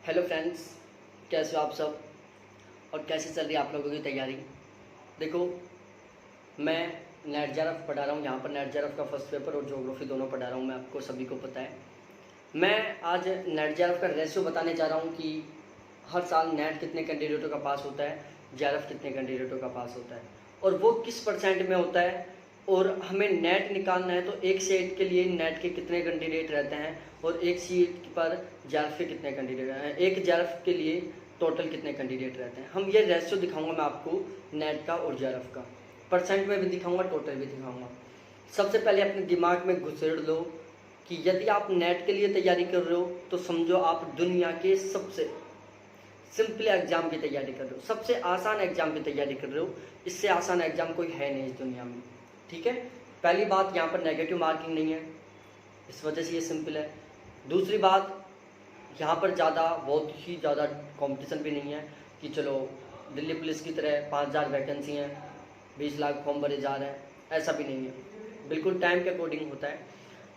Hello friends, कैसे हो आप सब और कैसे चल रही है आप लोगों की तैयारी। देखो, मैं नेट जेआरएफ पढ़ा रहा हूँ। यहाँ पर नेट जेआरएफ का फर्स्ट पेपर और ज्योग्राफी दोनों पढ़ा रहा हूँ मैं, आपको सभी को पता है। मैं आज नेट जेआरएफ का रेशियो बताने जा रहा हूँ कि हर साल नेट कितने कैंडिडेटों का पास होता है, जेआरएफ कितने कैंडिडेटों का पास होता है और वो किस परसेंट में होता है। और हमें नेट निकालना है तो एक सीट के लिए नेट के कितने कैंडिडेट रहते हैं और एक सीट पर जेआरएफ के कितने कैंडिडेट हैं, एक जेआरएफ के लिए टोटल कितने कैंडिडेट रहते हैं। हम ये रेशियो दिखाऊंगा मैं आपको नेट का और जेआरएफ का, परसेंट में भी दिखाऊंगा, टोटल भी दिखाऊंगा। सबसे पहले अपने दिमाग में घुसेड़ लो कि यदि आप नेट के लिए तैयारी कर रहे हो तो समझो आप दुनिया के सबसे सिंपल एग्जाम की तैयारी कर रहे हो, सबसे आसान एग्जाम की तैयारी कर रहे हो। इससे आसान एग्जाम कोई है नहीं इस दुनिया में, ठीक है। पहली बात, यहाँ पर नेगेटिव मार्किंग नहीं है, इस वजह से ये सिंपल है। दूसरी बात, यहाँ पर बहुत ही ज़्यादा कंपटीशन भी नहीं है कि चलो दिल्ली पुलिस की तरह 5000 वैकेंसी हैं, 20 लाख फॉर्म भरे जा रहे हैं, ऐसा भी नहीं है। बिल्कुल टाइम के अकॉर्डिंग होता है।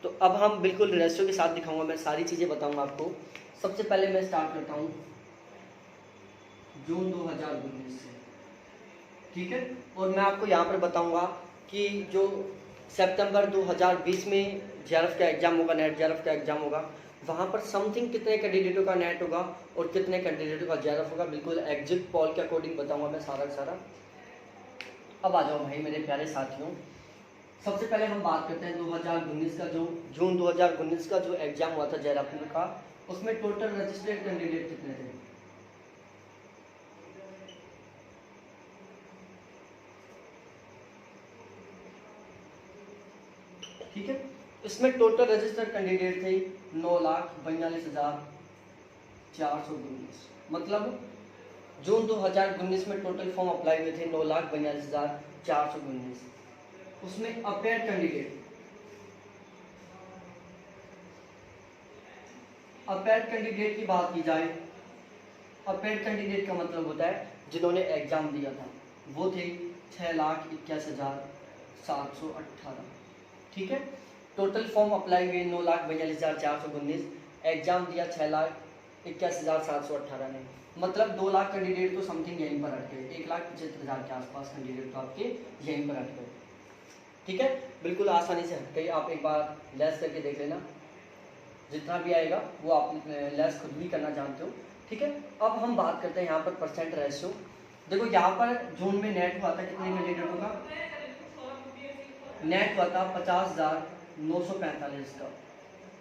तो अब हम बिल्कुल रेशियो के साथ दिखाऊंगा, मैं सारी चीज़ें बताऊंगा आपको। सबसे पहले मैं स्टार्ट करता हूँ जून 2019 से, ठीक है। और मैं आपको यहाँ पर बताऊंगा कि जो सितंबर 2020 में जेआरएफ का एग्जाम होगा, नेट जेआरएफ का एग्जाम होगा, वहाँ पर समथिंग कितने कैंडिडेटों का नेट होगा और कितने कैंडिडेटों का जेआरएफ होगा। बिल्कुल एग्जिट पोल के अकॉर्डिंग बताऊंगा मैं सारा का सारा। अब आ जाओ भाई मेरे प्यारे साथियों, सबसे पहले हम बात करते हैं 2019 का, जो जून 2019 का जो एग्जाम हुआ था जेआरएफ का, उसमें टोटल रजिस्टर्ड कैंडिडेट कितने थे। ठीक है, इसमें टोटल रजिस्टर्ड कैंडिडेट थे 9,42,419। मतलब जून 2019 में टोटल फॉर्म अप्लाई हुए थे 9,42,419। उसमें अपेयर कैंडिडेट की बात की जाए, अपेयर कैंडिडेट का मतलब होता है जिन्होंने एग्जाम दिया था, वो थे 6,81,718। ठीक है, टोटल फॉर्म अप्लाई हुए 9,42,419, एग्जाम दिया 6,81,718 ने। मतलब 2 लाख कैंडिडेट तो समथिंग यहीं पर अटके, 1,75,000 के आसपास कैंडिडेट तो आपके यहीं पर अटके। ठीक है, बिल्कुल आसानी से हट गई। आप एक बार लेस करके देख लेना, जितना भी आएगा वो आप लेस खुद भी करना जानते हो। ठीक है, अब हम बात करते हैं यहाँ पर परसेंट रेशियो। देखो यहाँ पर जून में नेट हुआ था कितने कैंडिडेटों का, नेट हुआ था 50,945 का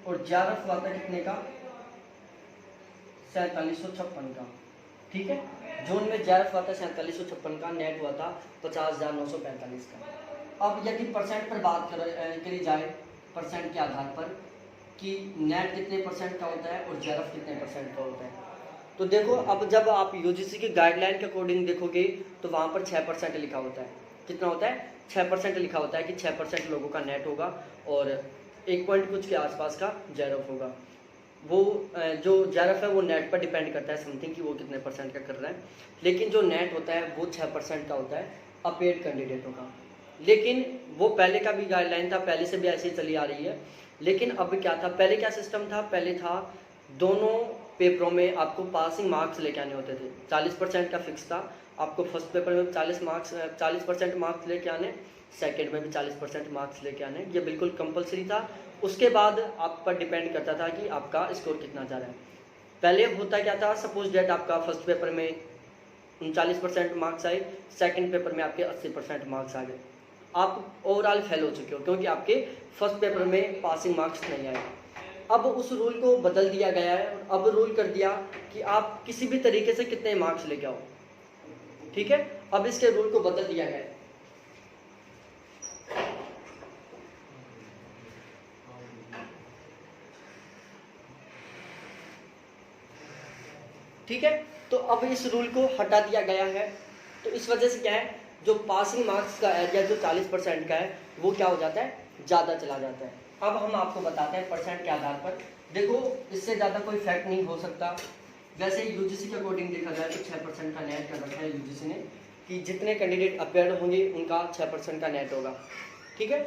और जेआरएफ हुआ था कितने का, 4756 का। ठीक है, जून में जेआरएफ हुआ था 4756 का, नेट हुआ था 50,945 का। अब यदि परसेंट पर बात करी जाए, परसेंट के आधार पर कि नेट कितने परसेंट का होता है और जेआरएफ कितने परसेंट का होता है, तो देखो अब जब आप यूजीसी की गाइडलाइन के अकॉर्डिंग देखोगे तो वहाँ पर 6% लिखा होता है। कितना होता है, 6% लिखा होता है कि 6% लोगों का नेट होगा और 1 पॉइंट कुछ के आसपास का जेआरएफ होगा। वो जो जेआरएफ है वो नेट पर डिपेंड करता है समथिंग कि वो कितने परसेंट का कर रहा है, लेकिन जो नेट होता है वो 6% का होता है अपेड कैंडिडेटों का। लेकिन वो पहले का भी गाइडलाइन था, पहले से भी ऐसे ही चली आ रही है। लेकिन अब क्या था, पहले क्या सिस्टम था, पहले था दोनों पेपरों में आपको पासिंग मार्क्स लेके आने होते थे। 40% का फिक्स था, आपको फर्स्ट पेपर में 40% मार्क्स लेके आने, सेकंड में भी 40% मार्क्स लेके आने, ये बिल्कुल कंपलसरी था। उसके बाद आप पर डिपेंड करता था कि आपका स्कोर कितना जा रहा है। पहले होता क्या था, सपोज डेट आपका फर्स्ट पेपर में 39% मार्क्स आए, सेकंड पेपर में आपके 80% मार्क्स आ गए, आप ओवरऑल फेल हो चुके हो क्योंकि आपके फर्स्ट पेपर में पासिंग मार्क्स नहीं आए। अब उस रूल को बदल दिया गया है, अब रूल कर दिया कि आप किसी भी तरीके से कितने मार्क्स लेके आओ। ठीक है, अब इसके रूल को बदल दिया गया है। ठीक है, तो अब इस रूल को हटा दिया गया है। तो इस वजह से क्या है, जो पासिंग मार्क्स का एरिया जो 40% का है वो क्या हो जाता है, ज़्यादा चला जाता है। अब हम आपको बताते हैं परसेंट के आधार पर। देखो, इससे ज़्यादा कोई फैक्ट नहीं हो सकता। वैसे यूजीसी के अकॉर्डिंग देखा जाए तो 6% का नेट कर रखा है यूजीसी ने कि जितने कैंडिडेट अपेयर होंगे उनका 6% का नेट होगा। ठीक है,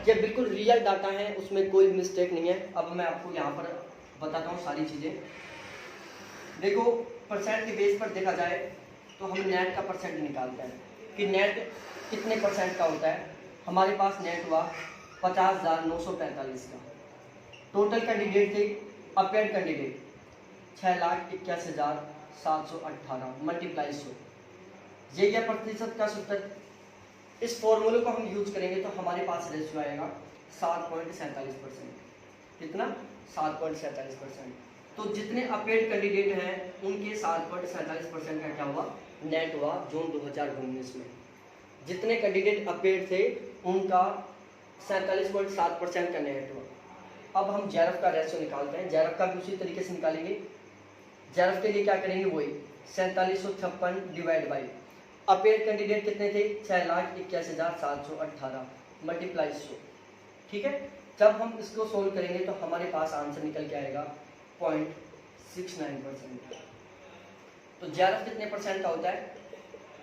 ये बिल्कुल रियल डाटा है, उसमें कोई मिस्टेक नहीं है। अब मैं आपको यहाँ पर बताता हूँ सारी चीज़ें। देखो परसेंट के बेस पर देखा जाए तो हम नेट का परसेंट निकालते हैं कि नेट कितने परसेंट का होता है। हमारे पास नेट हुआ 50,945 का। टोटल कैंडिडेट थे अपेड कैंडिडेट 6,81,718 मल्टीप्लाई 100। ये क्या प्रतिशत का सूत्र। इस फॉर्मूले को हम यूज करेंगे तो हमारे पास रेशियो आएगा 7.47%। कितना 7.47%। तो जितने अपेड कैंडिडेट हैं उनके 7.47% का क्या हुआ नेट हुआ जून 2019 में। जितने कैंडिडेट अपेड थे उनका 47.7% का नेट हुआ। अब हम जेआरएफ का रेशियो निकालते हैं। जेआरएफ का भी उसी तरीके से निकालेंगे। जेआरएफ के लिए क्या करेंगे वही 4756 डिवाइड बाई अपेड कैंडिडेट कितने थे 6,81,718 मल्टीप्लाई 100। ठीक है। जब हम इसको सोल्व करेंगे तो हमारे पास आंसर निकल के आएगा 0.69%। तो जेआरएफ कितने परसेंट का होता है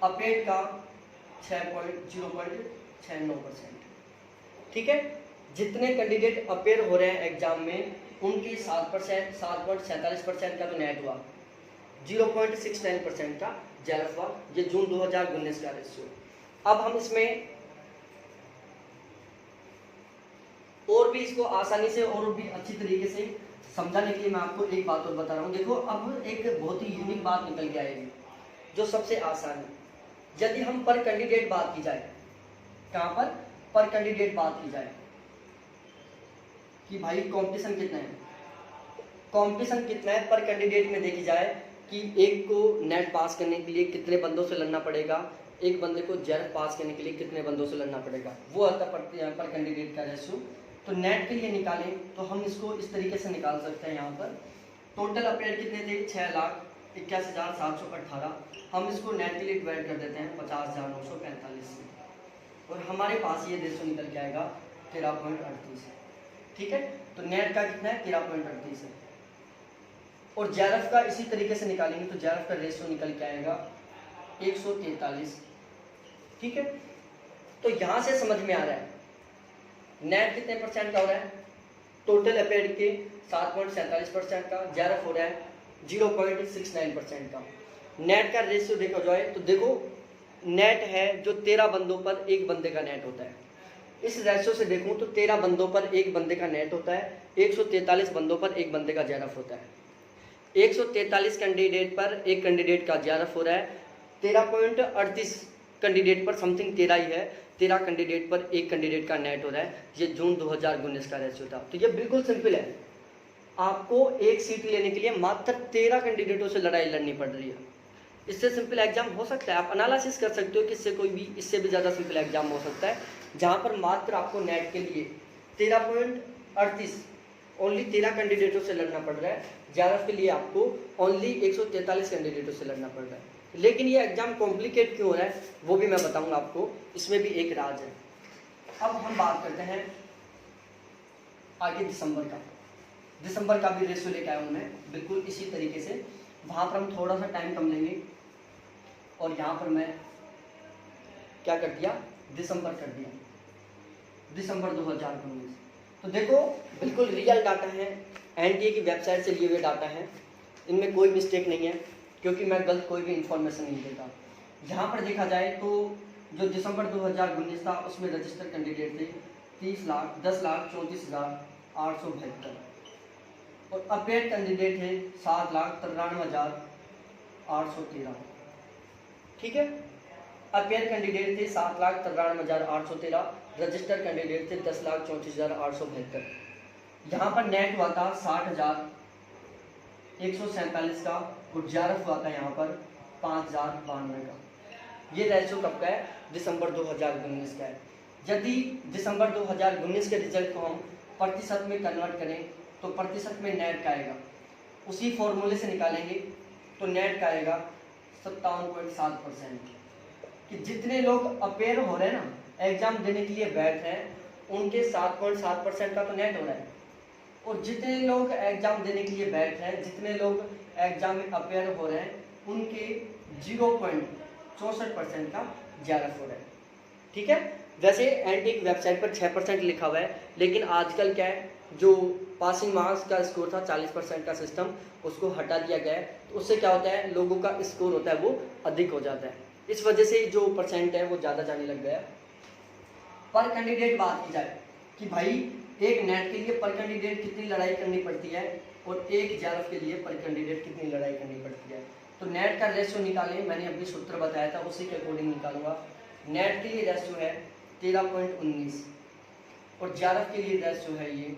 अपेड का 0.69%। ठीक है। जितने कैंडिडेट अपेयर हो रहे हैं एग्जाम में उनकी 7.47% का तो नेट हुआ, 0.69% का जेआरएफ हुआ। ये जून 2019 का रेशियो। अब हम इसमें और भी इसको आसानी से और भी अच्छी तरीके से समझाने के लिए मैं आपको एक बात और बता रहा हूँ। देखो अब एक बहुत ही यूनिक बात निकल के आएगी जो सबसे आसान है। यदि हम पर कैंडिडेट बात की जाए, कहाँ पर कैंडिडेट बात की जाए कि भाई कंपटीशन कितना है, कंपटीशन कितना है पर कैंडिडेट में देखी जाए कि एक को नेट पास करने के लिए कितने बंदों से लड़ना पड़ेगा, एक बंदे को जेआरएफ पास करने के लिए कितने बंदों से लड़ना पड़ेगा, वो आता पर कैंडिडेट का रेशियो। तो नेट के लिए निकालें तो हम इसको इस तरीके से निकाल सकते हैं। यहाँ पर टोटल अपेयर कितने थे 6,81,718। हम इसको नेट के लिए डिवाइड कर देते हैं 50,945 से और हमारे पास ये रेशियो निकल के आएगा 13.38। ठीक है। तो नेट का कितना है 13.38 है। और जेआरएफ का इसी तरीके से निकालेंगे तो जेआरएफ का रेशियो निकल के आएगा 143। ठीक है। तो यहाँ से समझ में आ रहा है नेट कितने परसेंट का हो रहा है, टोटल अपेयर के 7.47% का, जेआरएफ हो रहा है 0.69% का। नेट का रेशियो देखा जाए तो देखो नेट है जो 13 बंदों पर एक बंदे का नेट होता है। इस रेशियो से देखूं तो 13 बंदों पर एक बंदे का नेट होता है, 143 बंदों पर एक बंदे का जेआरएफ होता है। 143 कैंडिडेट पर एक कैंडिडेट का जेआरएफ हो रहा है, 13.38 कैंडिडेट पर समथिंग 13 ही है, 13 कैंडिडेट पर एक कैंडिडेट का नेट हो रहा है। ये जून 2019 का रेशियो था। तो ये बिल्कुल सिंपल है। आपको एक सीट लेने के लिए मात्र 13 कैंडिडेटों से लड़ाई लड़नी पड़ रही है। इससे सिंपल एग्जाम हो सकता है, आप एनालिसिस कर सकते हो कि इससे कोई भी इससे भी ज़्यादा सिंपल एग्जाम हो सकता है जहाँ पर मात्र आपको नेट के लिए 13.38 ओनली 13 कैंडिडेटों से लड़ना पड़ रहा है। जेआरएफ के लिए आपको ओनली 143 कैंडिडेटों से लड़ना पड़ रहा है। लेकिन ये एग्जाम कॉम्प्लिकेट क्यों हो रहा है वो भी मैं बताऊंगा आपको, इसमें भी एक राज है। अब हम बात करते हैं आगे दिसंबर का भी रेशियो लेके आया हूँ मैं बिल्कुल इसी तरीके से। वहाँ पर हम थोड़ा सा टाइम कम लेंगे और यहाँ पर मैं क्या कर दिया दिसंबर कर दिया, दिसंबर 2019। तो देखो बिल्कुल रियल डाटा है, एनटीए की वेबसाइट से लिए हुए डाटा है, इनमें कोई मिस्टेक नहीं है क्योंकि मैं गलत कोई भी इंफॉर्मेशन नहीं देता। यहाँ पर देखा जाए तो जो दिसंबर 2019 था उसमें रजिस्टर कैंडिडेट थे 10,34,872 और अपेड कैंडिडेट है 7,93,813। ठीक है। अपेयर कैंडिडेट थे 7,93,813, रजिस्टर कैंडिडेट थे 10,34,872। यहाँ पर नेट हुआ था 60,147 का और जेआरएफ हुआ था यहाँ पर 5,092 का। ये रेशियो कब का है दिसंबर 2019 का है। यदि दिसंबर 2019 के रिजल्ट को हम प्रतिशत में कन्वर्ट करें तो प्रतिशत में नेट का आएगा, उसी फॉर्मूले से निकालेंगे तो नेट का आएगा 57.7%। कि जितने लोग अपेयर हो रहे हैं ना एग्जाम देने के लिए बैठ रहे हैं उनके 7.7% का तो नेट हो रहा है और जितने लोग एग्जाम देने के लिए बैठ रहे हैं, जितने लोग एग्जाम में अपेयर हो रहे हैं उनके 0.64% का जेआरएफ हो रहा है। ठीक है। वैसे एनटीए की वेबसाइट पर 6% लिखा हुआ है लेकिन आजकल क्या है जो पासिंग मार्क्स का स्कोर था 40% का सिस्टम, उसको हटा दिया गया है। तो उससे क्या होता है, लोगों का स्कोर होता है वो अधिक हो जाता है, इस वजह से जो परसेंट है वो ज़्यादा जाने लग गया। पर कैंडिडेट बात की जाए कि भाई एक नेट के लिए पर कैंडिडेट कितनी लड़ाई करनी पड़ती है और एक जेआरएफ के लिए पर कैंडिडेट कितनी लड़ाई करनी पड़ती है। तो नेट का रेशियो निकालें, मैंने अभी सूत्र बताया था उसी के अकॉर्डिंग निकालूंगा। नेट के लिए रेशियो है 13.19 और जेआरएफ के लिए रेशियो है ये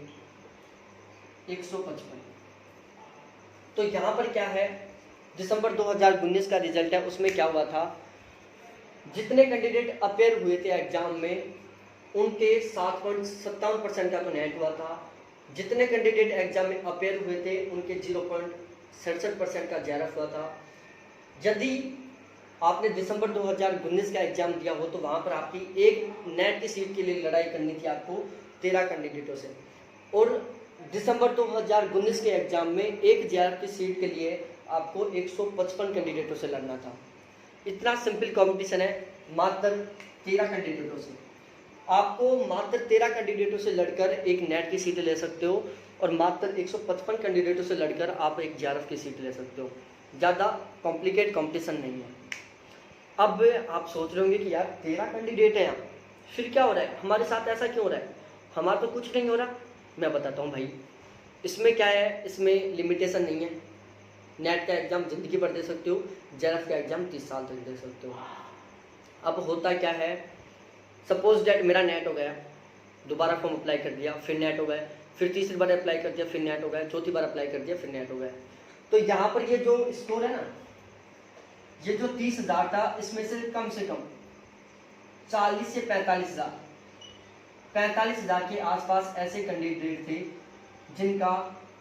155। तो यहाँ पर क्या है, दिसंबर 2019 का रिजल्ट है, उसमें क्या हुआ था, जितने कैंडिडेट अपेयर हुए थे एग्जाम में उनके 7.57% का तो नेट हुआ था, जितने कैंडिडेट एग्जाम में अपेयर हुए थे उनके 0.67% का जेआरएफ हुआ था। यदि आपने दिसंबर 2019 का एग्जाम दिया हो तो वहाँ पर आपकी एक नेट की सीट के लिए लड़ाई करनी थी आपको 13 कैंडिडेटों से, और दिसंबर 2019 के एग्जाम में एक जेआरएफ की सीट के लिए आपको 155 कैंडिडेटों से लड़ना था। इतना सिंपल कंपटीशन है, मात्र 13 कैंडिडेटों से। आपको मात्र 13 कैंडिडेटों से लड़कर एक नेट की सीट ले सकते हो और मात्र 155 कैंडिडेटों से लड़कर आप एक जेआरएफ की सीट ले सकते हो। ज़्यादा कॉम्प्लिकेट कंपटीशन नहीं है। अब आप सोच रहे होंगे कि यार 13 कैंडिडेट हैं, फिर क्या हो रहा है, हमारे साथ ऐसा क्यों हो रहा है, हमारा तो कुछ नहीं हो रहा। मैं बताता हूँ भाई, इसमें क्या है, इसमें लिमिटेशन नहीं है। नेट का एग्ज़ाम ज़िंदगी भर दे सकते हो, जेआरएफ का एग्ज़ाम 30 साल तक दे सकते हो। अब होता क्या है, सपोज डैट मेरा नेट हो गया, दोबारा फॉर्म अप्लाई कर दिया, फिर नेट हो गया, फिर तीसरी बार अप्लाई कर दिया, फिर नेट हो गया, चौथी बार अप्लाई कर दिया, फिर नेट हो गया। तो यहाँ पर ये जो स्कोर है ना, ये जो 30,000 था, इसमें से कम 40 से 45,000 के आसपास ऐसे कैंडिडेट थे जिनका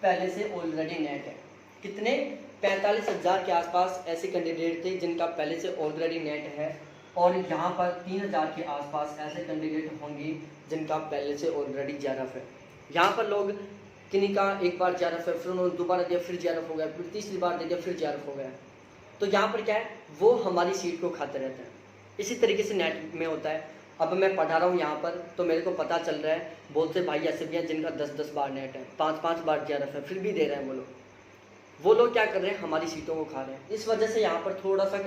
पहले से ऑलरेडी नेट है। कितने? 45,000 के आसपास ऐसे कैंडिडेट थे जिनका पहले से ऑलरेडी नेट है, और यहाँ पर 3,000 के आसपास ऐसे कैंडिडेट होंगे जिनका पहले से ऑलरेडी जेआरएफ है। यहाँ पर लोग किन्हीं का एक बार जेआरएफ है, फिर उन्होंने दोबारा दिया, फिर जेआरएफ हो गया, फिर तीसरी बार दे दिया, फिर जेआरएफ हो गया। तो यहाँ पर क्या है, वो हमारी सीट को खाते रहते हैं। इसी तरीके से नेट में होता है। अब मैं पढ़ा रहा हूँ यहाँ पर, तो मेरे को पता चल रहा है बहुत से भाई ऐसे भी हैं जिनका 10-10 बार नेट है, 5-5 बार जेआरएफ है, फिर भी दे रहे हैं। वो लोग क्या कर रहे हैं, हमारी सीटों को खा रहे हैं। इस वजह से यहाँ पर थोड़ा सा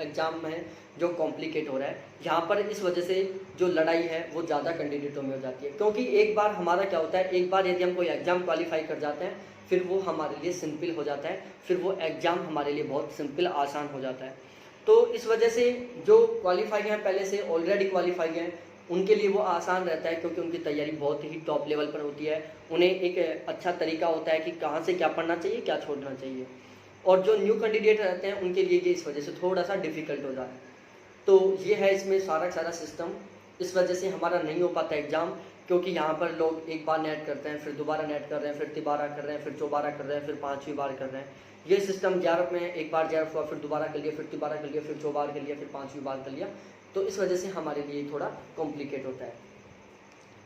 एग्जाम में जो कॉम्प्लिकेट हो रहा है, यहाँ पर इस वजह से जो लड़ाई है वो ज़्यादा कैंडिडेटों में हो जाती है। क्योंकि एक बार हमारा क्या होता है, एक बार यदि हम कोई एग्ज़ाम क्वालिफाई कर जाते हैं, फिर वो हमारे लिए सिंपल हो जाता है, फिर वो एग्ज़ाम हमारे लिए बहुत सिंपल आसान हो जाता है। तो इस वजह से जो क्वालिफाई हैं, पहले से ऑलरेडी क्वालिफाई हैं, उनके लिए वो आसान रहता है, क्योंकि उनकी तैयारी बहुत ही टॉप लेवल पर होती है। उन्हें एक अच्छा तरीका होता है कि कहाँ से क्या पढ़ना चाहिए, क्या छोड़ना चाहिए। और जो न्यू कैंडिडेट रहते हैं उनके लिए ये इस वजह से थोड़ा सा डिफ़िकल्ट हो जाता है। तो ये है इसमें सारा सिस्टम। इस वजह से हमारा नहीं हो पाता एग्ज़ाम, क्योंकि यहाँ पर लोग एक बार नेट करते हैं, फिर दोबारा नेट कर रहे हैं, फिर तिबारा कर रहे हैं, फिर चौबारा कर रहे हैं, फिर 5वीं बार कर रहे हैं। ये सिस्टम जेआरएफ में एक बार जेआरएफ हुआ, फिर दोबारा कर लिया, फिर तिबारा कर लिया, फिर चौबार कर लिया, फिर 5वीं बार कर लिया। तो इस वजह से हमारे लिए थोड़ा कॉम्प्लिकेट होता है।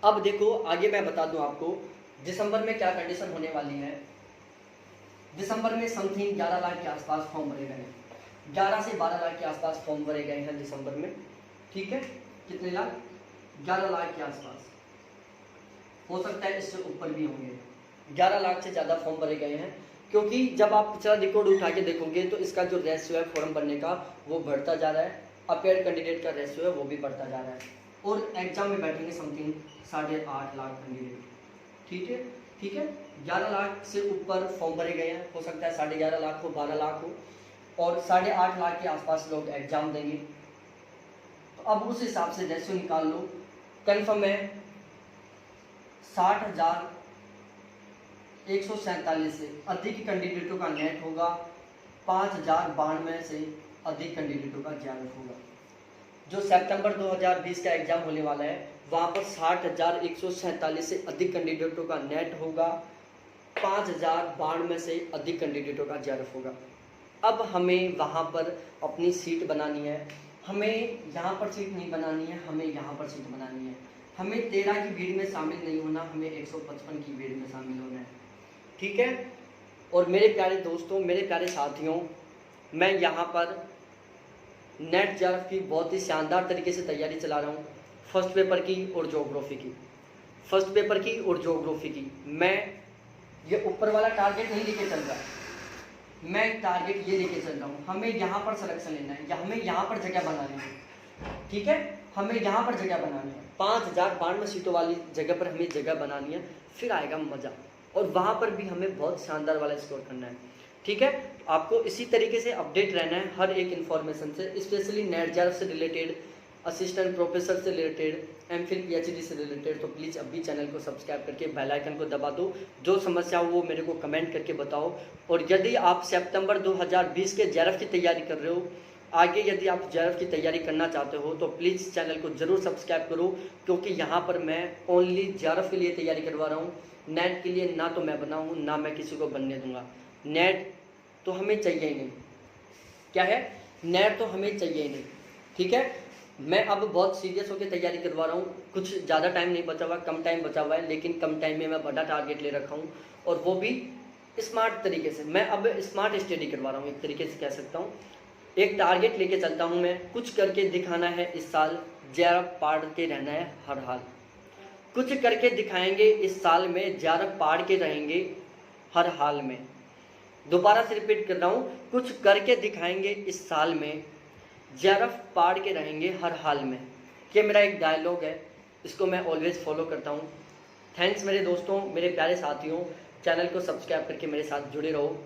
अब देखो आगे मैं बता दूं आपको दिसंबर में क्या कंडीशन होने वाली है। दिसंबर में समथिंग 11 लाख के आसपास फॉर्म भरे गए हैं, 11 से 12 लाख के आसपास फॉर्म भरे गए हैं दिसंबर में। ठीक है, कितने लाख? 11 लाख के आसपास, हो सकता है इससे ऊपर भी होंगे। 11 लाख से ज़्यादा फॉर्म भरे गए हैं, क्योंकि जब आप पिछला रिकॉर्ड उठा के देखोगे तो इसका जो रेशियो है फॉर्म भरने का वो बढ़ता जा रहा है, अपेयर कैंडिडेट का रेशियो है वो भी बढ़ता जा रहा है, और एग्जाम में बैठेंगे समथिंग 8.5 लाख कैंडिडेट। ठीक है, 11 लाख से ऊपर फॉर्म भरे गए हैं, हो सकता है 11.5 लाख हो, 12 लाख हो, और 8.5 लाख के आसपास लोग एग्जाम देंगे। तो अब उस हिसाब से रेशियो निकाल लो। कन्फर्म है 60,147 से अधिक कैंडिडेटों का नेट होगा, 5,092 से अधिक कैंडिडेटों का जेआरएफ होगा। जो सितंबर 2020 का एग्जाम होने वाला है वहाँ पर 60,147 से अधिक कैंडिडेटों का नेट होगा, 5,092 से अधिक कैंडिडेटों का जेआरएफ होगा। अब हमें वहाँ पर अपनी सीट बनानी है, हमें यहाँ पर सीट नहीं बनानी है, हमें यहाँ पर सीट बनानी है। हमें 13 की भीड़ में शामिल नहीं होना, हमें 155 की भीड़ में शामिल होना है। ठीक है, और मेरे प्यारे दोस्तों, मेरे प्यारे साथियों, मैं यहाँ पर नेट जेआरएफ की बहुत ही शानदार तरीके से तैयारी चला रहा हूँ, फर्स्ट पेपर की और ज्योग्राफी की। फर्स्ट पेपर की और ज्योग्राफी की। मैं ये ऊपर वाला टारगेट नहीं लेके चल रहा, मैं टारगेट ये लेके चल रहा हूँ, हमें यहाँ पर सिलेक्शन लेना है या हमें यहाँ पर जगह बनानी है, ठीक है, हमें यहाँ पर जगह बनानी है, 5092 सीटों वाली जगह पर हमें जगह बनानी है, फिर आएगा मज़ा। और वहाँ पर भी हमें बहुत शानदार वाला स्कोर करना है, ठीक है। आपको इसी तरीके से अपडेट रहना है हर एक इन्फॉर्मेशन से, स्पेशली नेट जेआरएफ से रिलेटेड, असिस्टेंट प्रोफेसर से रिलेटेड, एमफिल पीएचडी से रिलेटेड। तो प्लीज़ अभी चैनल को सब्सक्राइब करके बेल आइकन को दबा दो, जो समस्या हो वो मेरे को कमेंट करके बताओ। और यदि आप सितंबर 2020 के जेआरएफ की तैयारी कर रहे हो, आगे यदि आप जेआरएफ की तैयारी करना चाहते हो, तो प्लीज़ चैनल को ज़रूर सब्सक्राइब करो, क्योंकि यहाँ पर मैं ओनली जेआरएफ के लिए तैयारी करवा रहा हूँ। नेट के लिए ना तो मैं बनाऊँ, ना मैं किसी को बनने दूंगा। नेट तो हमें चाहिए ही नहीं, क्या है, नेट तो हमें चाहिए ही नहीं, ठीक है। मैं अब बहुत सीरियस होकर तैयारी करवा रहा हूँ, कुछ ज़्यादा टाइम नहीं बचा हुआ, कम टाइम बचा हुआ है, लेकिन कम टाइम में मैं बड़ा टारगेट ले रखा हूँ, और वो भी स्मार्ट तरीके से। मैं अब स्मार्ट स्टडी करवा रहा हूँ, एक तरीके से कह सकता हूँ। एक टारगेट लेके चलता हूँ मैं, कुछ करके दिखाना है इस साल, जेआरएफ पाड़ के रहना है हर हाल। कुछ करके दिखाएंगे इस साल में, जेआरएफ पाड़ के रहेंगे हर हाल में। दोबारा से रिपीट कर रहा हूँ, कुछ करके दिखाएंगे इस साल में, जेआरएफ पाड़ के रहेंगे हर हाल में। ये मेरा एक डायलॉग है, इसको मैं ऑलवेज फॉलो करता हूँ। थैंक्स मेरे दोस्तों, मेरे प्यारे साथियों, चैनल को सब्सक्राइब करके मेरे साथ जुड़े रहो।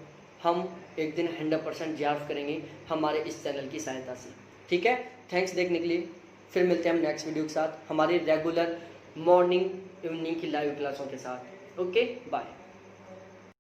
हम एक दिन 100% जेआरएफ करेंगे हमारे इस चैनल की सहायता से, ठीक है। थैंक्स देखने के लिए, फिर मिलते हैं हम नेक्स्ट वीडियो के साथ, हमारी रेगुलर मॉर्निंग इवनिंग की लाइव क्लासों के साथ। Okay, bye.